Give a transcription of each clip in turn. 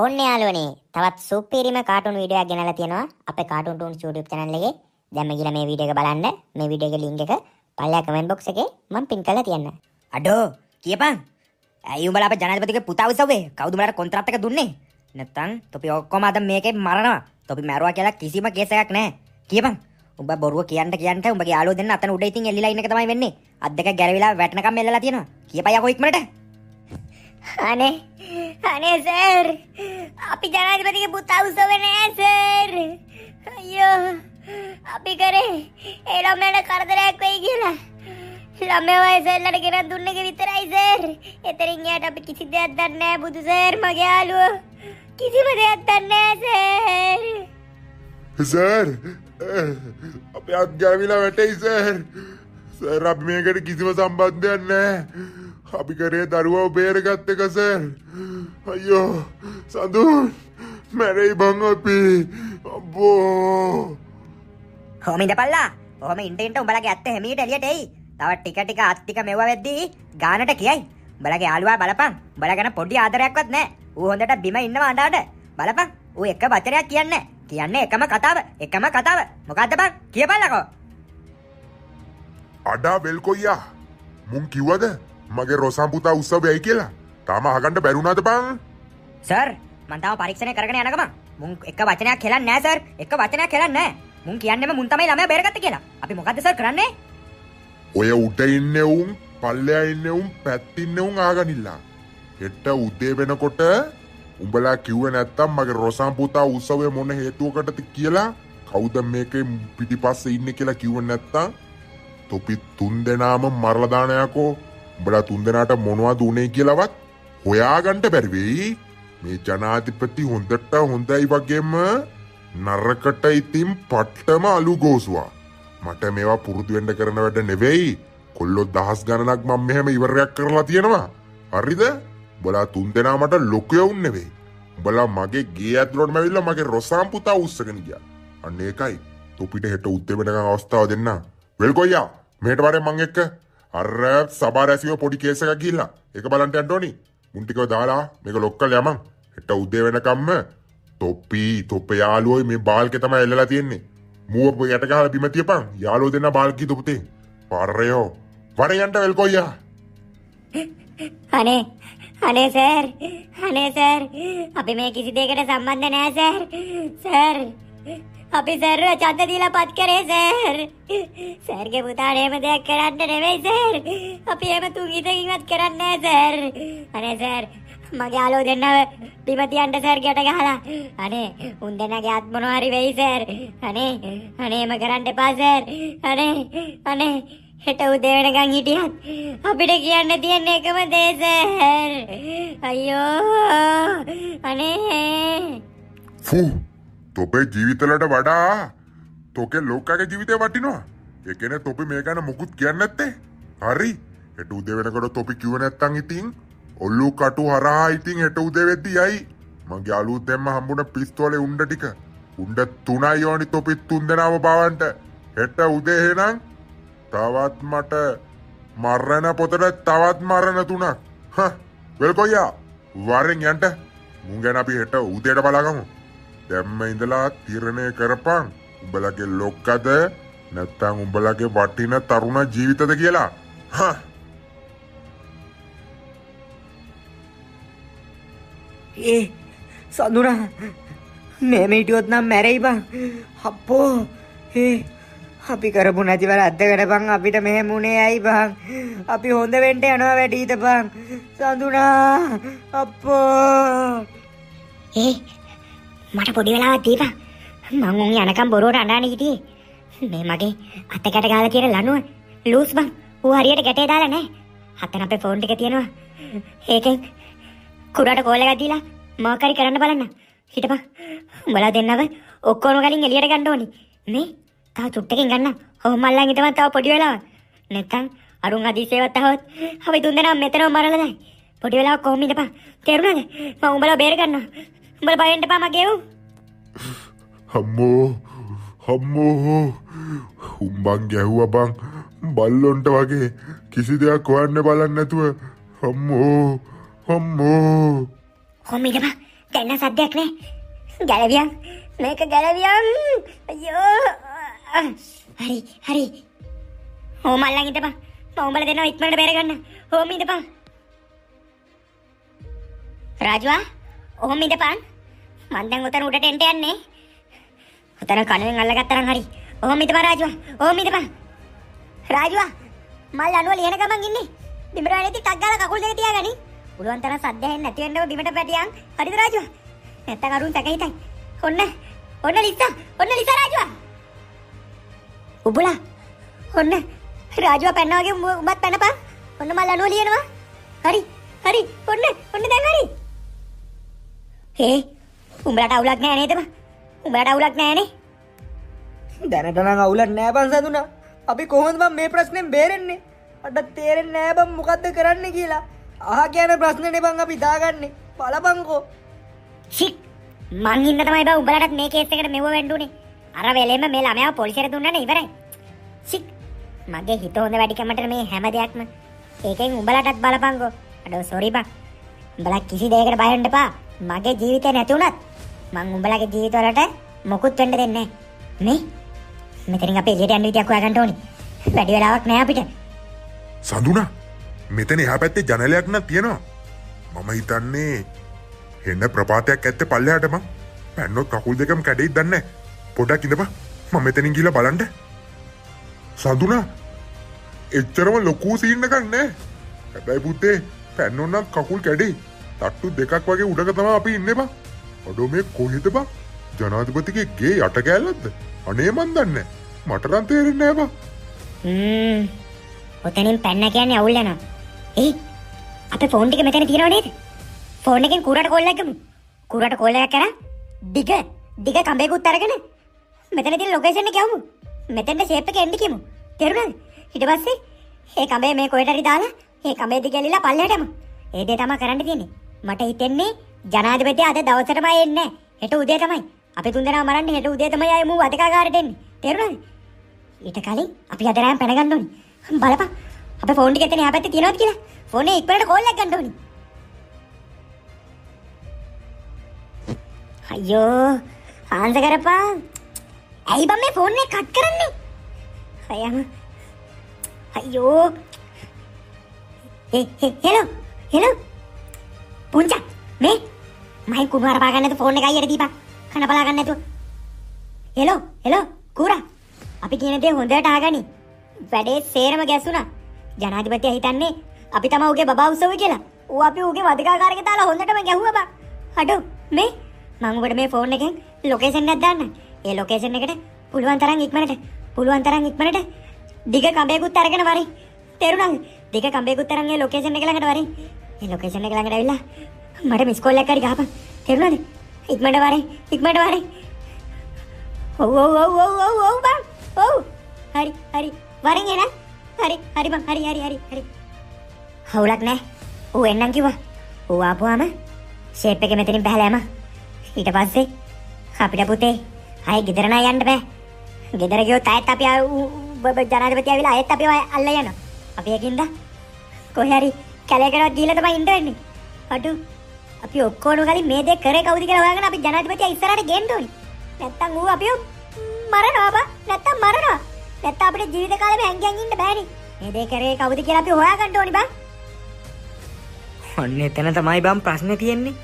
ඕන්නේ යාළුවනේ තවත් සුපිරිම කාටුන් වීඩියෝ එකක් ගෙනල්ලා තියෙනවා අපේ කාටුන් ටූන්ස් YouTube channel එකේ. දැන් මේ ගිහලා මේ වීඩියෝ එක බලන්න. මේ වීඩියෝ එකේ link එක පල්ලෙහා comment box එකේ මම pin කරලා තියන්න. අඩෝ කියපන්. ඇයි උඹලා අපේ ජනාධිපතිගේ පුතා උසව්වේ? කවුද උඹලාට කොන්ත්‍රාත් එක දුන්නේ? නැත්තම් තොපි ඔක්කොම අද මේකේ මරනවා. තොපි මැරුවා කියලා කිසිම කේස් එකක් නැහැ. කියපන්. උඹ බොරුව කියන්න උඹගේ යාළුවෝ දෙන්න අතන උඩ ඉතින් එල්ලිලා ඉන්න එක තමයි වෙන්නේ. අත් දෙක ගැරවිලා වැටෙනකම් එල්ලලා තියෙනවා. කියපන් යකෝ ඉක්මනට. අනේ සර් අපි ජනාධිපතිගේ පුතා උසවේ නෑ සර්. අයියෝ අපි කරේ ඒ ළමයාට කරදරයක් වෙයි කියලා. ළමයා වයසෙල්ලට ගෙනත් දුන්න එක විතරයි සර්. එතනින් එහාට අපි කිසි දෙයක් දන්නේ නෑ බුදු සර් මගේ යාළුවෝ. කිසිම දෙයක් දන්නේ නෑ සර්. සර් අපි අත් ගෑවිලා වැටෙයි සර්. සර් අපි මේකට කිසිම සම්බන්ධයක් නැහැ. අපි කරේ දරුවව බේරගත්ත එක සර්. අයියෝ සඳුන් මැරෙයි බං අපි. අබ්බෝ. කොහොම ඉඳපල්ලා. කොහොම ඉන්න උඹලගේ අත්ත හැමීට එළියට එයි. තව ටික අත් ටික මෙව්ව වෙද්දී ගානට කියයි. උඹලගේ යාළුවා බලපන්. උඹලා ගැන පොඩි ආදරයක්වත් නැහැ. ඌ හොඳට බිම ඉන්නවා අඬාට. බලපන්. ඌ එක වචනයක් කියන්නේ. කියන්නේ එකම කතාව. මොකද්ද බං? කියපල්ලකෝ. අඩා වෙල් කොයියා. මුන් කිව්වද මගේ රොසම් පුතා උත්සවයයි කියලා? තාම අහගන්න බැරුණාද බං? සර් මං තාම පරීක්ෂණය කරගෙන යන ගමන් මුන් එක වචනයක් කියලන්නේ නැහැ සර්. එක වචනයක් කියලන්නේ නැහැ. මුන් කියන්නේම මුන් තමයි ළමයා බේරගත්තේ කියලා. අපි මොකද්ද සර් කරන්නේ? ඔය උඩ ඉන්නේ උන් පල්ලෙහා ඉන්නේ උන් පැත්තින්නේ උන් ආගනිල්ලා. හෙට උදේ වෙනකොට උඹලා කිව්වේ නැත්තම් මගේ රොසම් පුතා උත්සවයේ මොන හේතුවකටද කියලා කවුද මේකේ පිටිපස්සේ ඉන්නේ කියලා කිව්වේ නැත්තම් තොපි තුන් දෙනාම මරලා දාන යකෝ. උඹලා තුන් දෙනාට මොනවද උනේ කියලාවත් හොයාගන්න බැරි වෙයි. මේ ජනාධිපති හොඳයි වගේම නරකට ඉතින් පට්ටම අලු ගෝසුවා. මට මේවා පුරුදු වෙන්න කරන වැඩ නෙවෙයි. කොල්ලෝ දහස් ගණනක් මම මෙහෙම ඉවරයක් කරලා තියෙනවා. හරිද? උඹලා තුන් දෙනා මට ලොකයෝ උන් නෙවෙයි. උඹලා මගේ ගේ ඇතුළටම ඇවිල්ලා මගේ රොසම් පුතා උස්සගෙන ගියා. අන්න ඒකයි තොපිට හෙට උත්තේ වෙනකන් අවස්ථාව දෙන්න. වෙල් කොයියා මෙහෙට වරේ මං එක්ක අර සභා රැසියෝ පොඩි කේස් එකක් ගිහිල්ලා ඒක බලන්න යන්න ඕනි. මුන් ටිකව දාලා මේක ලොක් කරලා යමන්. හෙට උදේ වෙනකම්ම තොප්පේ යාළුවෝයි මේ බාල්කේ තමයි එල්ලලා තියෙන්නේ. මූව යට ගහලා බිම තියපන්. යාළුවෝ දෙන්න බාල්කී දුපුතේ. පරයෝ වරේ යන්න වෙල් කොයියා. අනේ සර් අපි මේ කිසි දෙයකට සම්බන්ධ නෑ සර්. සර් අපි සර් ඡන්ද දීලා පත් කරේ සර්. සර්ගේ පුතාට එහෙම දෙයක් කරන්න නෙවෙයි සර්. අපි එහෙම තුගිතකින්වත් කරන්නේ නෑ සර්. අනේ සර් මගේ යාළුවෝ දෙන්නව බිම තියන්න සර් ගැට ගහලා. අනේ උන් දෙන්නගේ අත් මොනවා හරි වෙයි සර්. අනේ එහෙම කරන්න එපා සර්. අනේ හෙට උදේ වෙනකන් හිටියත් අපිට කියන්න තියෙන එකම දේ සර්. අයියෝ අනේ ෆු තොපේ ජීවිතවලට වඩා තොකේ ලෝකගේ ජීවිතේ වටිනවා. ඒ කියන්නේ තොපි මේ ගැන මුකුත් කියන්නේ නැත්තේ. හරි. හෙට උදේ වෙනකොට තොපි කිව්ව නැත්තම් ඉතින් ඔල්ලු කටු හරහා ඉතින් හෙට උදේ වෙද්දි යයි. මගේ අලුත් දෙම්ම හම්බුන පිස්තෝලේ උණ්ඩ ටික. උණ්ඩ 3යි ඕනි තොපි 3 දෙනාම පාවන්ට. හෙට උදේ එහෙනම් තවත් මට මරණ පොතට තවත් මරණ 3ක්. වෙල් කොයියා වරෙන් යන්න. මුන් ගැන අපි හෙට උදේට බලාගමු. දැම්ම ඉඳලා තීරණය කරපන්. උඹලගේ ලොක්කද නැත්තම් උඹලගේ වටින තරුණ ජීවිතද කියලා. ඒ සඳුනා මේ හිටියොත් නම් මැරෙයි බං. අප්පෝ අපි කරපු නැති වැරද්දකට බං අපිට මෙහෙම උනේ ඇයි බං? අපි හොඳ වෙන්න යනවා වැඩිද බං? සඳුනා අප්පෝ මට පොඩි වෙලාවක් දීපන්. මං උන් යනකම් බොරුවට අඬානේ හිටියේ. මේ මගේ අතකට ගාලා තියෙන ලණුව ලූස් බං. ඌ හරියට ගැටේ දාලා නැහැ. අතන අපේ ෆෝන් ටික තියෙනවා. ඒකෙන් කුරාට කෝල් එකක් දීලා මොකක් හරි කරන්න බලන්න. හිටපන්. උඹලා දෙන්නව ඔක්කොම ගලින් එළියට ගන්න ඕනි. මේ තා චුට්ටකින් ගන්න. ඔහොම මල්ලන් හිටපන් තව පොඩි වෙලාවක්. නැත්තම් අරුන් අදිසේවත් આવොත් අපි තුන් දෙනා මෙතනම මරලා දැන්. පොඩි වෙලාවක් කොහොම ඉඳපන්. තේරුණාද? මම උඹලා බේර ගන්නවා. උඹලා බය වෙන්න එපා මගේ ඌ. අම්මෝ උඹන් ගැහුවා බං බල්ලොන්ට වගේ කිසි දෙයක් හොයන්න බලන්නේ නැතුව. අම්මෝ කොහොම ඉඳපන්. දැන් සද්දයක් නෑ. ගැලවියන්. මේක ගැලවියන්. අයියෝ. හරි. ඕම අල්ලන් ඉඳපන්. මම උඹලා දෙනවා ඉක්මනට බේරගන්න. ඕම ඉඳපන්. රාජුවා ඕම ඉඳපන්. මං දැන් උතන උඩට එන්න යන්නේ. උතන කණුවෙන් අල්ලගත්තා නම් හරි. ඕම ඉඳපන් රාජුවා. ඕම ඉඳපන්. රාජුවා මල් අනුව ලියන ගමන් ඉන්නේ. බිමට වැටෙති ටක් ගාලා කකුල් දෙක තියාගනි. පුළුවන් තරම් සද්ද ඇහෙන්නේ නැති වෙන්නව බිමට පැටියන්. හරිද රාජුවා? නැත්තම් අරුන් තැකහිතයි. ඔන්න ලිසා රාජුවා. උඹලා ඔන්න රාජුවා පැන්නා වගේ උඹත් පැනපන්. ඔන්න මල් අනුව ලියනවා. හරි. ඔන්න දැන් හරි. හේ උඹලට අවුලක් නෑ නේද බං? උඹලට අවුලක් නෑනේ. දැනට නම් අවුලක් නෑ බං සඳුනා. අපි කොහොමද බං මේ ප්‍රශ්නෙන් බේරෙන්නේ? අඩ තේරෙන්නේ නෑ බං මොකද්ද කරන්න කියලා. අහ කියන ප්‍රශ්නේනේ බං අපි දාගන්නේ. බලපන්කෝ. ෂික් මං හින්දා තමයි බං උඹලටත් මේ කේස් එකට මෙව වෙන්න උනේ. අර වෙලෙම මේ ළමයාව පොලිසියට දුන්නානේ ඉවරයි. ෂික් මගේ හිත හොඳ වැඩිකමට මේ හැම දෙයක්ම ඒකෙන් උඹලටත් බලපන්කෝ. අඩෝ සෝරි බං. උඹලා කිසි දෙයකට බය වෙන්න එපා. මගේ ජීවිතේ නැති වුණත් මං උඹලගේ ජීවිතවලට මොකුත් වෙන්න දෙන්නේ නැහැ. මෙතනින් අපි එළියට යන්න විදියක් හොයාගන්න ඕනේ. වැඩි වෙලාවක් නැහැ අපිට. සඳුනා මෙතන එහා පැත්තේ ජනලයක් නම් තියෙනවා. මම හිතන්නේ හෙන්න ප්‍රපාතයක් ඇත්තේ පල්ලෙහාට මං. පැන්නොත් කකුල් දෙකම කැඩෙයිද දන්නේ නැහැ. පොඩ්ඩක් ඉඳපන්. මම මෙතනින් ගිහලා බලන්න. සඳුනා එච්චරම ලොකු සීන් එකක් නැහැ. හැබැයි පුතේ පැන්නොත් නම් කකුල් කැඩෙයි. තට්ටු දෙකක් වගේ උඩක තමයි අපි ඉන්නේ බං. අඩෝ මේ කොහෙද බං? ජනාධිපතිගේ ගේ යට කෑල්ලක්ද? අනේ මන් දන්නේ. මට නම් තේරෙන්නේ නැහැ බං. ඔතනින් පැන්න කියන්නේ අවුල් යනවා. අපේ ෆෝන් ටික මෙතන තියෙනව නේද? ෆෝන් එකෙන් කුරට කෝල් එකක් ගමු. කුරට කෝල් එකක් කරා දිග කඹේකුත් අරගෙන මෙතන තියෙන ලොකේෂන් එක යමු. මෙතෙන්ට ෂේප් එක එන්න කියමු. තේරුණාද? ඊට පස්සේ මේ කඹේ මේ කොහෙට හරි දාලා මේ කඹේ දිග ඇලිලා පල්ලෙහාට යමු. ඒ දේ තමයි කරන්න තියෙන්නේ. මට හිතෙන්නේ ජනාධිපතියා අද දවසටම එන්නේ. හෙට උදේ තමයි. අපි තුන්දෙනා මරන්නේ හෙට උදේ තමයි ආයේ මූ අධිකාගාරයට එන්නේ. තේරුණාද? ඊට කලින් අපි අද රෑම පැන ගන්න ඕනේ. බලපන්. අපේ ෆෝන් ටික එතන එහා පැත්තේ තියෙනවද කියලා. ෆෝන් එකේ ඉක්මනට කෝල් එකක් ගන්න ඕනේ. අයියෝ ආන්සර් කරපන්. ඇයි බම් මේ ෆෝන් එක කට් කරන්නේ? අයියෝ. හෙලෝ. පුංචා මේ මයි කුමාර පාගන්න නැතු ෆෝන් එක අයියට දීපන්. කන බලා ගන්න නැතුව. හෙලෝ කුරා. අපි කියන දේ හොඳට අහගනි. වැඩේ සේරම ගැසුණා. ජනාධිපතියා හිතන්නේ අපි තමයි උගේ බබා උසවුයි කියලා. ඌ අපි උගේ වධකාගාරයක දාලා හොඳටම ගැහුවා බං. අඩෝ මේ මම ඔබට මේ ෆෝන් එකෙන් ලොකේෂන් එකක් දාන්න. ඒ ලොකේෂන් එකට පුළුවන් තරම් ඉක්මනට දිග කඹේකුත් අරගෙන වරි. තේරුණාද? දිග කඹේකුත් අරන් ඒ ලොකේෂන් එක ළඟට වරි. ඒ ලොකේෂන් එක ළඟට ඇවිල්ලා මට මිස් කෝල් එකක් හරි ගහපන්. තේරුණාද? ඉක්මනට වරි. ඔව් බං. ඔව්. හරි. වරෙන් එන. හරි බං. හරි. හවුලක් නැහැ. ඌ එන්නම් කිව්වා. ඌ ආපුවාම ෂේප් එක මෙතනින් බහලා යම. ඊට පස්සේ අපිට පුතේ ආයේ ගෙදර නෑ යන්න බෑ. ගෙදර ගියොත් ආයෙත් අපි ජනාධිපතියා ඇවිල්ලා ආයෙත් අපිව අල්ල යනවා. අපි ඒකින්ද කොහේ හරි කැලේකටවත් ගිහලා තමයි ඉන්න වෙන්නේ. අඩු අපි ඔක්කොම කලින් මේ දේ කරේ කවුද කියලා හොයාගෙන අපි ජනාධිපතියා ඉස්සරහට ගේන්න ඕනි. නැත්තම් ඌ අපිව මරනවා බා. නැත්තම් අපිට ජීවිත කාලෙම හැංගියන් ඉන්න බෑනේ. මේ දේ කරේ කවුද කියලා අපි හොයාගන්න ඕනි බා. ඔන්න එතන තමයි බං ප්‍රශ්නේ තියෙන්නේ.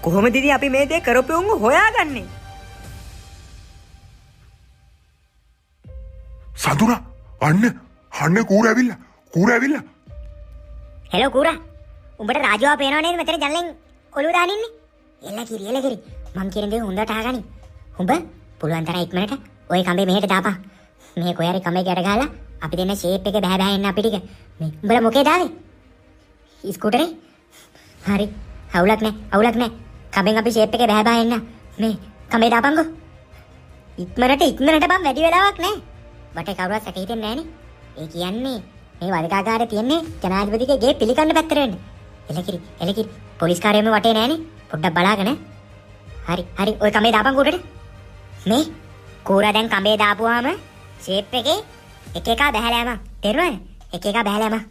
කොහොමද ඉතින් අපි මේ දේ කරපු උන් හොයාගන්නේ? සඳුනා අන්න කූර ඇවිල්ලා. හෙලෝ කුරා. උඹට රාජුවා පේනව නේද මෙතන ජනලෙන් ඔලුව දාන ඉන්නේ? එලකිරි. මං කියන දේ හොඳට අහගනි. උඹ පුළුවන් තරම් ඉක්මනට ওই කඹේ මෙහෙට දාපන්. මේ කොහේ හරි කඹේ ගැට ගහලා අපි දෙන්න ෂේප් එක බෑ එන්න අපි ටික. මේ උඹලා මොකේ දාවේ? ස්කූටරේ? හරි. අවුලක් නැහැ. කඹෙන් අපි ෂේප් එකේ බෑ එන්න. මේ කඹේ දාපන්කෝ. ඉක්මනට බම් වැඩි වෙලාවක් නැහැ. වටේ කවුරුවත් සැක හිතෙන්නේ නැහනේ. ඒ කියන්නේ මේ වධකාගාරේ තියන්නේ ජනාධිපතිගේ ගේ පිළිකන්න පැත්තට වෙන්න. එලකිරි. පොලිස් කාර්යයම වටේ නැහනේ. පොඩ්ඩක් බලාගෙන. හරි. ඔය කඹේ දාපන් කුරට. මේ කුරා දැන් කඹේ දාපුවාම ෂේප් එකේ එක එක බහැලා යම. තේරුණාද? එක එක බහැලා යම.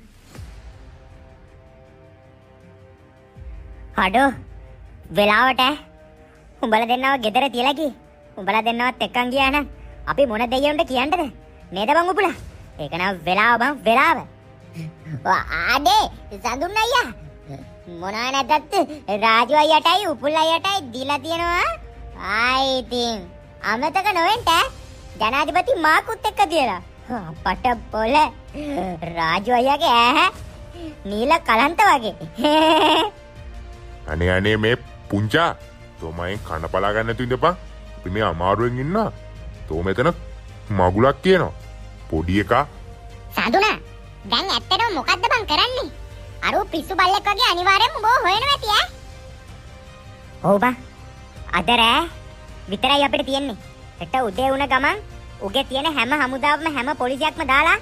අඩෝ වෙලාවට උඹලා දෙන්නව ගෙදර තියලා ගියේ. උඹලා දෙන්නවත් එක්කන් ගියා නම් අපි මොන දෙයියොන්ට කියන්නද? නේද බං උපුලා? ඒක නම් වෙලාව බං වෙලාව. අනේ සඳුන් අයියා මොනවා නැද්දත් රාජු අයියටයි උපුල් අයියටයි දීලා තියෙනවා. ආයි ඉතින් අමතක නොවෙන්න ජනාධිපති මාකුත් එක්ක තියලා. අපට පොල රාජු අයියාගේ ඈ නීල කලන්ත වගේ. අනේ මේ පුංචා තෝමයෙන් කන පලා ගන්න නැතු ඉඳපන්. අපි මේ අමාරුවෙන් ඉන්නවා. තෝ මෙතන මගුලක් කියනවා. පොඩි එකා. සඳුනා දැන් ඇත්තටම මොකද්ද බං කරන්නේ? අර පිස්සු බල්ලෙක් වගේ අනිවාර්යෙන්ම බෝ හොයනවා ඇති ඈ. ඔව් බං. අද රෑ විතරයි අපිට තියෙන්නේ. හෙට උදේ වුණ ගමන් උගේ තියෙන හැම හමුදාවම හැම පොලිසියක්ම දාලා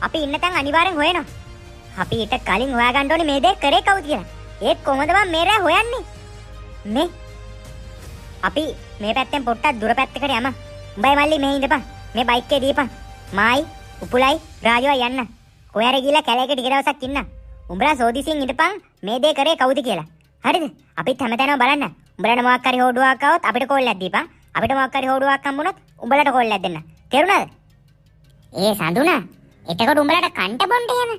අපි ඉන්න තැන් අනිවාර්යෙන් හොයනවා. අපි ඊට කලින් හොයාගන්න ඕනේ මේ දේ කරේ කවුද කියලා. ඒත් කොහොමද බං මේ රෑ හොයන්නේ? මේ අපි මේ පැත්තෙන් පොට්ටක් දුර පැත්තකට යමු. උඹයි මල්ලි මේ ඉඳපන්. මේ බයික් එකේ දීපන්. මායි උපුලයි රාජුවයි යන්න. කොහේර ගිහලා කැලේක ටික දවසක් ඉන්න. උඹලා සෝදිසියෙන් ඉඳපන් මේ දේ කරේ කවුද කියලා. හරිද? අපිත් හැමතැනම බලන්න. උඹලට මොකක් හරි හොඩුවක් આવොත් අපිට කෝල්ලක් දීපන්. අපිට මොකක් හරි හොඩුවක් හම්බුනොත් උඹලට කෝල්ලක් දෙන්න. තේරුණාද? ඒ සඳුනා එතකොට උඹලට කන්ට බොන්න එහෙම.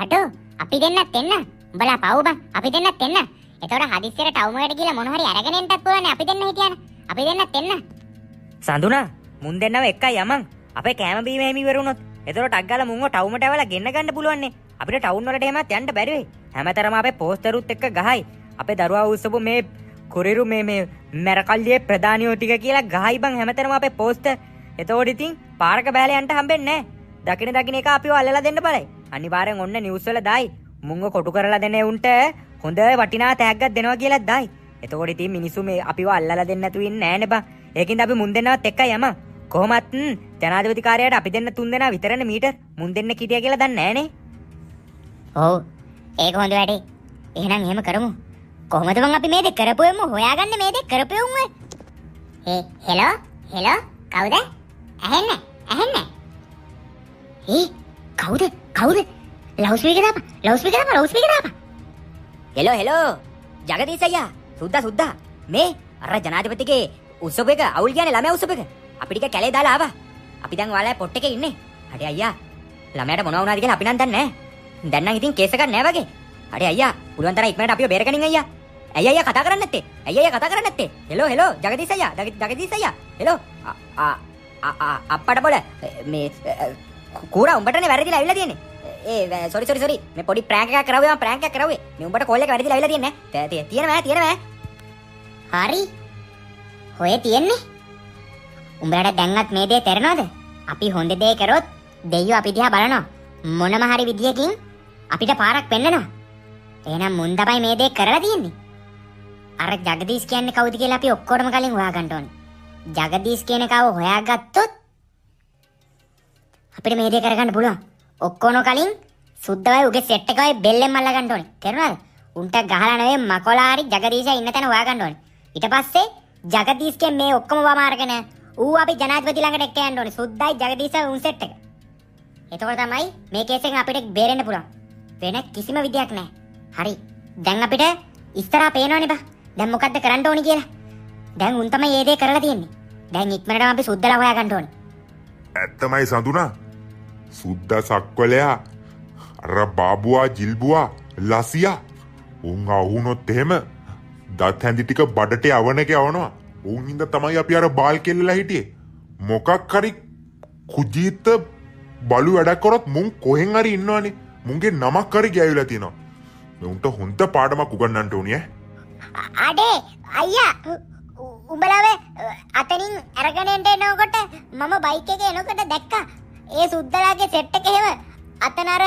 අඩෝ අපි දෙන්නත් එන්න. උඹලා පව් බං. අපි දෙන්නත් එන්න. එතකොට හදිස්සියට ටවුම් එකට ගිහලා මොන හරි අරගෙන එන්නත් පුළුවන්. අපි දෙන්න හිටියාන. අපි දෙන්නත් එන්න. සඳුනා මුන් දෙන්නව එක්කයි යමන්. අපේ කෑම බීම එහෙම ඉවර වුණොත් එතකොට ටක් ගාලා මුන්ව ටවුමට ඇවලා ගෙන්න ගන්න පුළුවන් නේ. අපිට ටවුන් වලට එහෙමත් යන්න බැරි වෙයි. හැමතරම අපේ පෝස්ටරුත් එක්ක ගහයි. අපේ දරුවා උස්සපු මේ කුරිරු මේ මැරකල්ලියේ ප්‍රධානියෝ ටික කියලා ගහයි බං හැමතරම අපේ පෝස්ටර්. එතකොට ඉතින් පාරක බෑලා යන්න හම්බෙන්නේ නැහැ. දකින එක අපිව අල්ලලා දෙන්න බලයි. අනිවාර්යෙන් ඔන්න නිවුස් වල දායි. මුන්ව කොටු කරලා දෙන උන්ට හොඳ වටිනා තෑග්ගක් දෙනවා කියලා දායි. එතකොට ඉතින් මිනිස්සු මේ අපිව අල්ලලා දෙන්න නැතුව ඉන්නේ නැහැ නේ බං. ඒකින්ද අපි මුන් දෙන්නවත් එක්කයි යමන්. කොහොමත් ජනාධිපති කාර්යාලයට අපි දෙන්න 3 දෙනා විතරනේ මීටර් මුන් දෙන්න කිටියා කියලා දන්නේ නැහැ නේ. ඔව් ඒක හොඳ වැඩේ. එහෙනම් එහෙම කරමු. කොහොමද මං අපි මේ දෙක කරපුවෙම හොයාගන්නේ මේ දෙක කරපුවෙම? හෙලෝ කවුද? ඇහෙන්නේ? කවුද? ලවුඩ් ස්පීකර් දාපන්. හෙලෝ ජගදීශ අයියා සුද්දා මේ අර ජනාධිපතිගේ උත්සව එක අවුල් කියන්නේ ළමයා උත්සව එක. අපි ටික කැලේ දාලා ආවා. අපි දැන් ඔයාලා පොට් එකේ ඉන්නේ. හරි අයියා. ළමයාට මොනවා වුණාද කියලා අපි නම් දන්නේ නැහැ. දැන් නම් ඉතින් කේස් එකක් නැහැ වගේ. හරි අයියා. පුළුවන් තරම් ඉක්මනට අපිව බේරගනින් අයියා. ඇයි අයියා කතා කරන්නේ නැත්තේ? හෙලෝ ජගදීශ අයියා. හෙලෝ අප්පට බොල මේ කූරා උඹටනේ වැරදිලා ඇවිල්ලා තියෙන්නේ. සෝරි මේ පොඩි ප්‍රෑන්ක් එකක් කරවුවේ. මේ උඹට කෝල් එක වැරදිලා ඇවිල්ලා තියෙන්නේ. තියෙනවා. හරි. හොය තියෙන්නේ. උඹලට දැන්වත් මේ දේ තේරෙනවද? අපි හොඳ දේ කරොත් දෙයියෝ අපි දිහා බලනවා. මොනම හරි විදියකින් අපිට පාරක් පෙන්නනවා. එහෙනම් මුන් තමයි මේ දේ කරලා තියෙන්නේ. අර ජගදීශ් කියන්නේ කවුද කියලා අපි ඔක්කොටම කලින් හොයාගන්න ඕනේ. ජගදීශ් කියන කව හොයාගත්තොත් අපිට මේ දේ කරගන්න පුළුවන්. ඔක්කොම කලින් සුද්දවයි උගේ සෙට් එකයි බෙල්ලෙන් මල්ලා ගන්න ඕනේ. තේරුණාද? උන්ට ගහලා නෙවෙයි මකොලා හරි ජගදීශා ඉන්න තැන හොයාගන්න ඕනේ. ඊට පස්සේ ජගදීශ්ගේ මේ ඔක්කොම වමාරගෙන ඌ අපි ජනාධිපති ළඟට එක්ක යන්න ඕනේ. සුද්දයි ජගදීශා උන් සෙට් එක. එතකොට තමයි මේ කේස් එකෙන් අපිට බේරෙන්න පුළුවන්. වෙන කිසිම විදියක් නැහැ. හරි. දැන් අපිට ඉස්සරහා පේනවනේ බා. දැන් මොකද්ද කරන්න ඕනි කියලා. දැන් උන් තමයි මේ දේ කරලා තියෙන්නේ. දැන් ඉක්මනටම අපි සුද්දලා හොයාගන්න ඕනේ. ඇත්තමයි සඳුනා. සුද්දා සක්වලයා අර බාබුවා ජිල්බුවා ලසියා උන් ආවුනොත් එහෙම දත් හැඳි ටික බඩට යවනවා. උන් හින්දා තමයි අපි අර බාල් කෙල්ලලා හිටියේ. මොකක් හරි කුජීත බලු වැඩක් කරොත් මුන් කොහෙන් හරි ඉන්නවනේ. මුන්ගේ නමක් හරි ගෑවිලා තියෙනවා. මුන්ට හොඳ පාඩමක් උගන්වන්න ඕනේ ඈ. අඩේ අයියා උඹලව අතනින් අරගෙන එනකොට මම බයික් එකේ එනකොට දැක්කා. ඒ සුද්දලාගේ සෙට් එක එහෙම අතන අර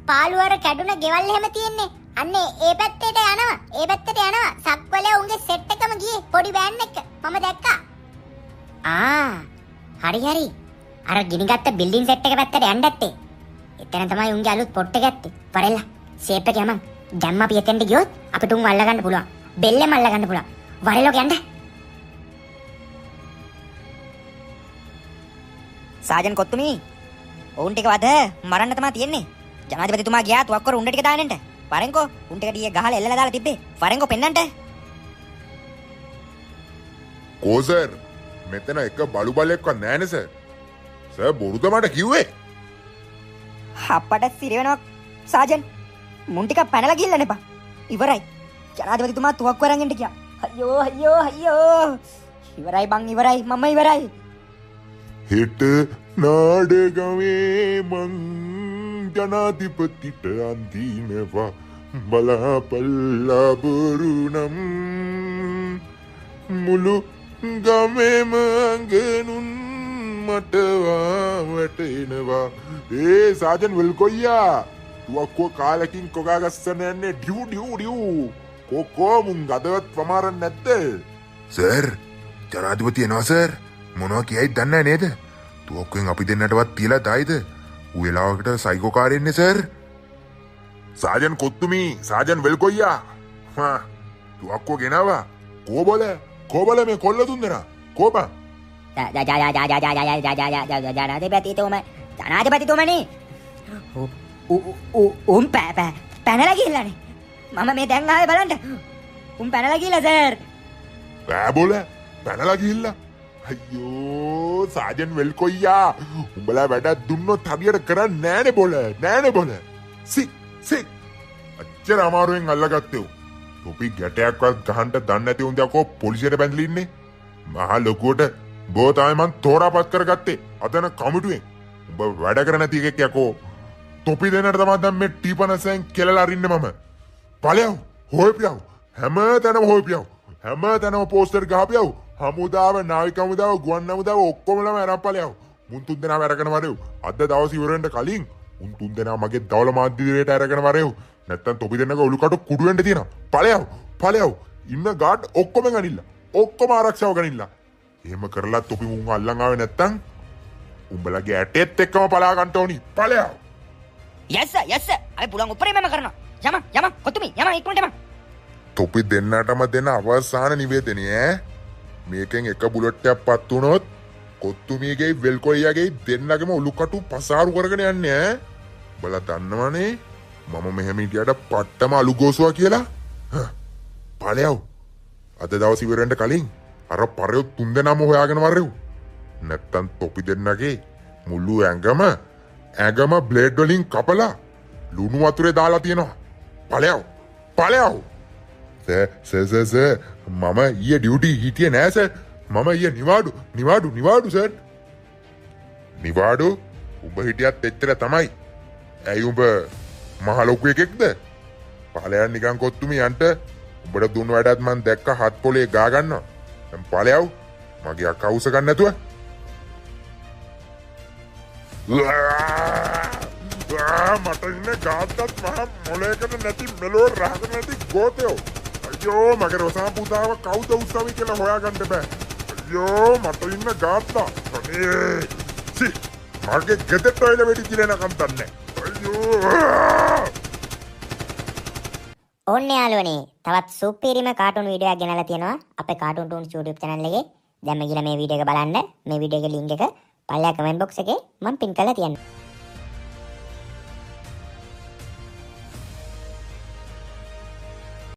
පාළුවර කැඩුන ගෙවල් එහෙම තියෙන්නේ. අන්නේ ඒ පැත්තට යනවා. සක්වලේ උන්ගේ සෙට් එකම ගියේ පොඩි වෑන් එක. මම දැක්කා. හරි. අර ගිනිගත්ත බිල්ඩින් සෙට් එක පැත්තට යන්න ඇත්තේ. එතන තමයි උන්ගේ අලුත් පොට් එක ඇත්තේ. පරෙල්ලා ෂේප් එක යමන්. දැම්ම අපි එතෙන්ට ගියොත් අපිට උන් අල්ල ගන්න පුළුවන්. බෙල්ලෙම අල්ල ගන්න පුළුවන්. වරෙලෝ යන්න. සාජන් කොත්තුමී ඔවුන් ටික වද මරන්න තමයි තියෙන්නේ. ජනාධිපතිතුමා ගියා තුවක්කර උණ්ඩ ටික දාන්නට. වරෙන්කෝ උන් ටික ඩියේ ගහලා එල්ලලා දාලා තිබ්බේ. වරෙන්කෝ පෙන්නන්නට. කෝ සර් මෙතන එක බලු බලෙක්වත් නෑනේ සර්. සර් බොරුද මට කිව්වේ? අපට සිරවෙනවා සාජන්. මුන් ටිකක් පැනලා ගිල්ලන්න එපා. ඉවරයි. ජනාධිපතිතුමා තුවක්කුව අරන් එන්න කියා. අයියෝ අයියෝ අයියෝ. ඉවරයි බං ඉවරයි මම ඉවරයි. හෙට නාඩගමේ මං ජනාධිපතිට අන්දිනවා බලාපල්ලා බොරුනම් මුළු ගමේම අඟනුන් මටවා වැටෙනවා. ඒ සාජන් වෙල්කොයියා තුවක්කුව කාලකින් කොගා ගස්සන යන්නේ ඩියු ඩියු ඩියු. කොකෝ මුන් ගදවත් ප්‍රමාරන් නැද්ද? සර් ජනාධිපති එනවා සර්. මොනවා කියයිද දන්නේ නේද? තුවක්කුවෙන් අපි දෙන්නටවත් තියලා දායිද? ඌ වෙලාවකට සයිකෝකාරයෙන්නේ සර්. සාජන් කොත්තුමි සාජන් වෙල්කොයියා. හා තුවක්කුව ගෙනාවා. කෝබල මේ කොල්ල දුන්දෙනා කෝපා. ජනාධිපතිතුමනි උන් පැනලා ගිහිල්ලානේ. මම මේ දැන් ආවේ බලන්න. උන් පැනලා ගිහිල්ලා සර්. බෑබොල පැනලා ගිහිල්ලා. අයියෝ සාජන් වෙල්කොයියා උඹලා වැඩක් දුන්නොත් හරියට කරන්නේ නෑනේ බොල. නෑනේ බොල. සික් අච්චර අමාරුවෙන් අල්ලගත්තේ. තොපි ගැටයක්වත් ගහන්න දන්නේ නැති උන් දැකෝ පොලිසියට බැඳලා ඉන්නේ. මහා ලොකුවට බෝ තමයි මං තෝරාපත් කරගත්තේ. අතන කමිටුවෙන්. උඹ වැඩ කර නැති එකෙක් යකෝ. තොපි දෙන්නට තමයි දැන් මේ ටීපනසෙන් කෙලලා අරින්නේ මම. ඵලයව හොයපියව. හැමතැනම හොයපියව. හැමතැනම පෝස්ටර් ගහපියව. හමුදාව නාවික හමුදාව ගුවන් හමුදාව ඔක්කොමලම අරන් ඵලයව. මුන් තුන් දෙනාම අරගෙන වරෙව්. අද දවස් ඉවර වෙන්න කලින් උන් තුන් දෙනා මගේ දවල මාධ්‍යවේට අරගෙන වරෙව්. නැත්තම් තොපි දෙන්නක ඔලුකට කුඩු වෙන්න තියෙනවා. ඵලයව. ඉන්න ගාඩ් ඔක්කොම ගනින්න. ඔක්කොම ආරක්ෂාව ගනින්න. එහෙම කරලා තොපි මුන් අල්ලන් ආවේ නැත්තම් උඹලගේ ඇටෙත් එක්කම පලා ගන්න ඕනි. ඵලයව. යස් සර් අපි පුළුවන් උපරිමම කරනවා. යම කොතුමි යම ඉක්මනට යම. තොපි දෙන්නටම දෙන අවසාන නිවේදනය ඈ. මේකෙන් එක බුලට් එකක් පත් වුණොත් කොත්තුමියගේ වෙල්කොයියාගේ දෙන්නගේම ඔලුකටු පසාරු කරගෙන යන්නේ ඈ. බලා දන්නවනේ මම මෙහෙම හිටියට පට්ටම අලුගෝසුවා කියලා. ඵලයව. අද දවස් ඉවර වෙන්න කලින් අර පරයෝ තුන් දෙනාම හොයාගෙන වරෙව්. නැත්තම් තොපි දෙන්නගේ මුළු ඇඟම බ්ලේඩ් වලින් කපලා ලුණු වතුරේ දාලා තියෙනවා. ඵලයව. සර් මම ඊයේ ඩියුටි හිටියේ නෑ සර්. මම ඊයේ නිවාඩු සර්. නිවාඩු උඹ හිටියත් එච්චර තමයි. ඇයි උඹ මහ ලොකු එකෙක්ද? ඵලයන් නිකන් කොත්තුමි යන්ට උඹට දුන්න වැඩත් මං දැක්ක හත් පොලේ ගා ගන්නවා. දැන් ඵලයව මගේ අක්කා උස ගන්න නැතුව. මට ඉන්නේ ගාත්තත් මහ මොලේකට නැති මෙලෝ රහක නැති ගෝතයෝ. අයියෝ මගේ රොසා පුතාව කවුද උස්සවි කියලා හොයාගන්න බෑ. අයියෝ මට ඉන්න ගාත්තා. අනේ මගේ ගෙදරට එළ වෙඩි කිලනකම් තන්නේ. අයියෝ ඕන්න යාළුවනේ තවත් සුපිරිම කාටුන් වීඩියෝ එකක් ගෙනල්ලා තියෙනවා අපේ කාටුන් ටූන්ස් YouTube channel එකේ. දැන් මේ ගිහලා මේ වීඩියෝ එක බලන්න. මේ වීඩියෝ එකේ link එක පල්ලෙහා comment box එකේ මම pin කරලා තියන්නම්.